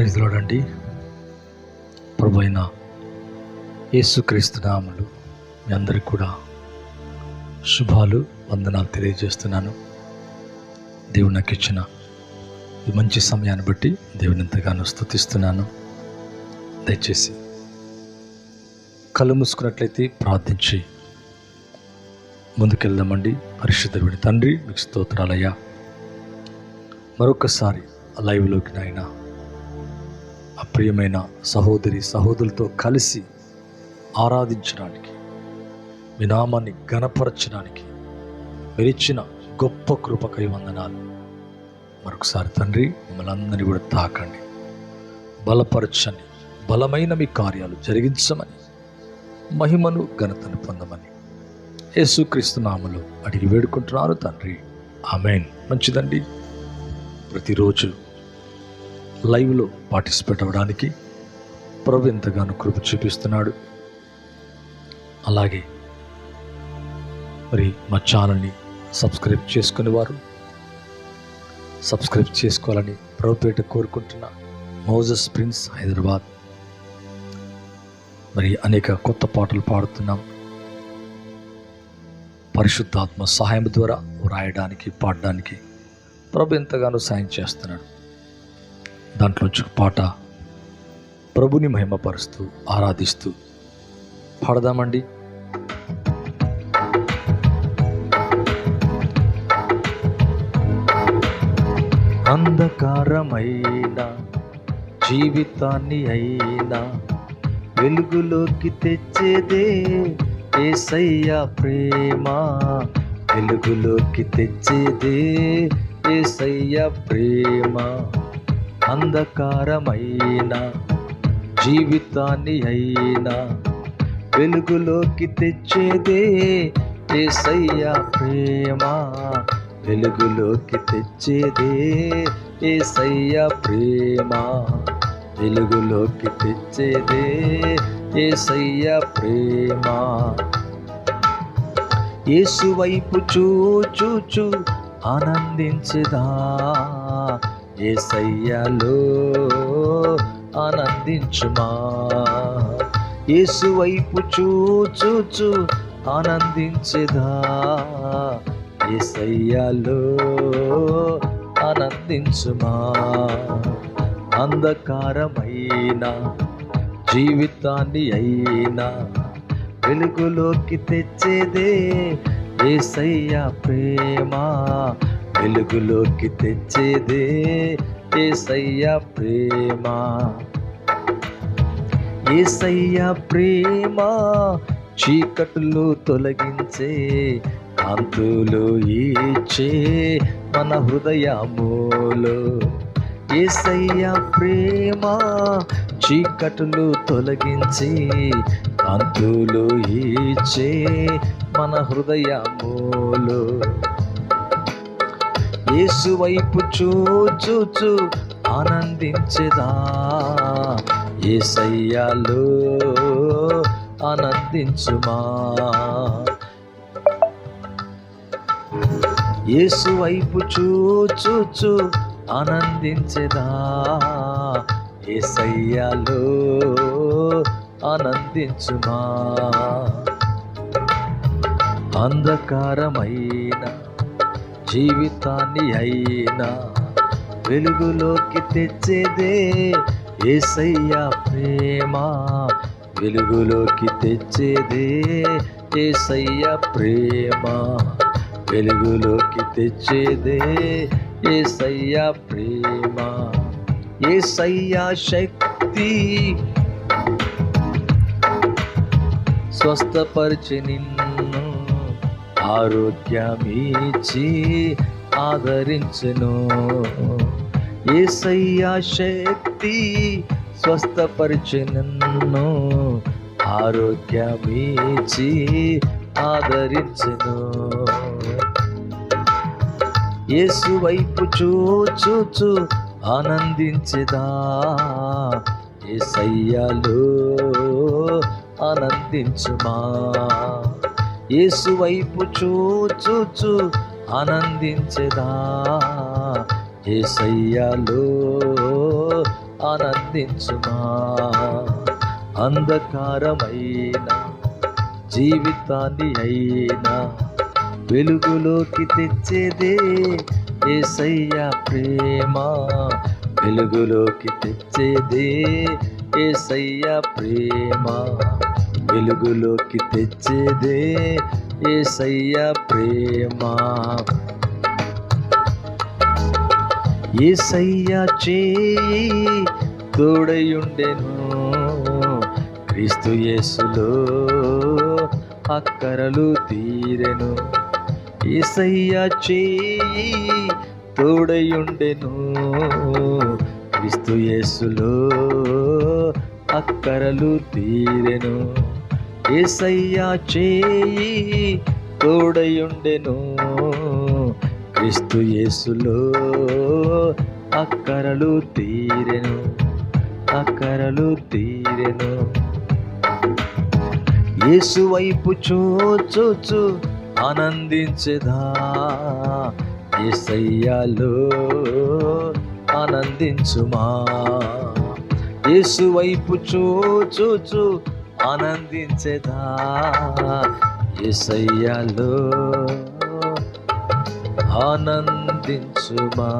Praise lord అండి. ప్రభు అయిన యేసుక్రీస్తు నామములో మీ అందరికీ కూడా శుభాలు, వందనాలు తెలియజేస్తున్నాను. దేవుడు నాకు ఇచ్చిన ఈ మంచి సమయాన్ని బట్టి దేవుని ఎంతగానో స్తుతిస్తున్నాను. దయచేసి కళ్ళు మూసుకున్నట్లయితే ప్రార్థించి ముందుకెళ్దామండి. పరిశుద్ధుడి తండ్రి, మీకు స్తోత్రాలయ్యా. మరొకసారి లైవ్లోకి నాయన అప్రియమైన సహోదరి సహోదరులతో కలిసి ఆరాధించడానికి, మీ నామాన్ని ఘనపరచడానికి మీరు ఇచ్చిన గొప్ప కృపకై వందనాలు. మరొకసారి తండ్రి, మిమ్మల్ని అందరినీ కూడా తాకండి, బలపరచని, బలమైన మీ కార్యాలు జరిగించమని, మహిమను ఘనతను పొందమని యేసుక్రీస్తు నామములో అడిగి వేడుకుంటున్నాను తండ్రి, ఆమేన్. మంచిదండి. ప్రతిరోజు లైవ్లో పార్టిసిపేట్ అవ్వడానికి ప్రభు ఎంతగానో కృప చూపిస్తున్నాడు. అలాగే మరి మా ఛానల్ని సబ్స్క్రైబ్ చేసుకునే వారు సబ్స్క్రైబ్ చేసుకోవాలని ప్రభుపేట కోరుకుంటున్నా. Moses prince, Hyderabad. మరి అనేక కొత్త పాటలు పాడుతున్నాం. పరిశుద్ధాత్మ సహాయం ద్వారా వ్రాయడానికి, పాడడానికి ప్రభు ఎంతగానో సాయం చేస్తున్నాడు. దాంట్లోంచి ఒక పాట ప్రభుని మహిమపరుస్తూ ఆరాధిస్తూ పాడదామండి. అంధకారమైన జీవితాన్ని అయినా వెలుగులోకి తెచ్చేదే యేసయ్య ప్రేమ, వెలుగులోకి తెచ్చేదే యేసయ్య ప్రేమ. అంధకారమైన జీవితాన్ని అయినా వెలుగులోకి తెచ్చేదే యేసయ్య ప్రేమ, వెలుగులోకి తెచ్చేదే యేసయ్య ప్రేమ, వెలుగులోకి తెచ్చేదే యేసయ్య ప్రేమ. యేసు వైపు చూచూచు ఆనందించదా, యేసయ్యలో ఆనందించుమా. యేసు వైపు చూచూచు ఆనందించదా, యేసయ్యలో ఆనందించుమా. అంధకారమైన జీవితాన్ని అయినా వెలుగులోకి తెచ్చేదే యేసయ్య ప్రేమ, వెలుగులోకి తెచ్చేదే యేసయ్య ప్రేమ. యేసయ్య ప్రేమ చీకట్లు తొలగించే, కాంతులు ఇచ్చే మన హృదయములో. యేసయ్య ప్రేమ చీకట్లు తొలగించి, కాంతులు ఇచ్చే మన హృదయములో. యేసు వైపు చూచూచు ఆనందించదా, యేసయ్యలో ఆనందించుమా. యేసు వైపు చూచూచు ఆనందించదా, యేసయ్యలో ఆనందించుమా. అంధకారమైన జీవితాన్ని అయినా వెలుగులోకి తెచ్చేదే యేసయ్య ప్రేమ, వెలుగులోకి తెచ్చేదే యేసయ్య ప్రేమ, వెలుగులోకి తెచ్చేదే యేసయ్య ప్రేమ. యేసయ్య శక్తి స్వస్థపరిచి నిన్ను ఆరోగ్యమిచ్చి ఆదరించును. యేసయ్య శక్తి స్వస్థపరిచి నిన్ను ఆరోగ్యమిచ్చి ఆదరించును. యేసు వైపు చూచూచు ఆనందించదా, యేసయ్యలో ఆనందించుమా. యేసు వైపు చూచూచు ఆనందించదా, యేసయ్యలో ఆనందించుమా. అంధకారమైన జీవితాన్ని అయినా వెలుగులోకి తెచ్చేదే యేసయ్య ప్రేమ. వెలుగులోకి తెచ్చేదే యేసయ్య ప్రేమ. వెలుగులోకి తెచ్చేదే యేసయ్య ప్రేమ. యేసయ్య చేయి తోడయుండెను, క్రీస్తు యేసులో అక్కరలు తీరెను. యేసయ్య చేయి తోడయుండెను, క్రీస్తు యేసులో అక్కరలు తీరెను. యేసయ్య చేయి తోడయుండెను, క్రీస్తు యేసులో అక్కరలు తీరెను, అక్కరలు తీరెను. యేసు వైపు చూచు ఆనందించెదా, యేసయ్యలో ఆనందించుమా. యేసు వైపు చూచు ఆనందించెదా, యేసయ్యలో ఆనందించుమా.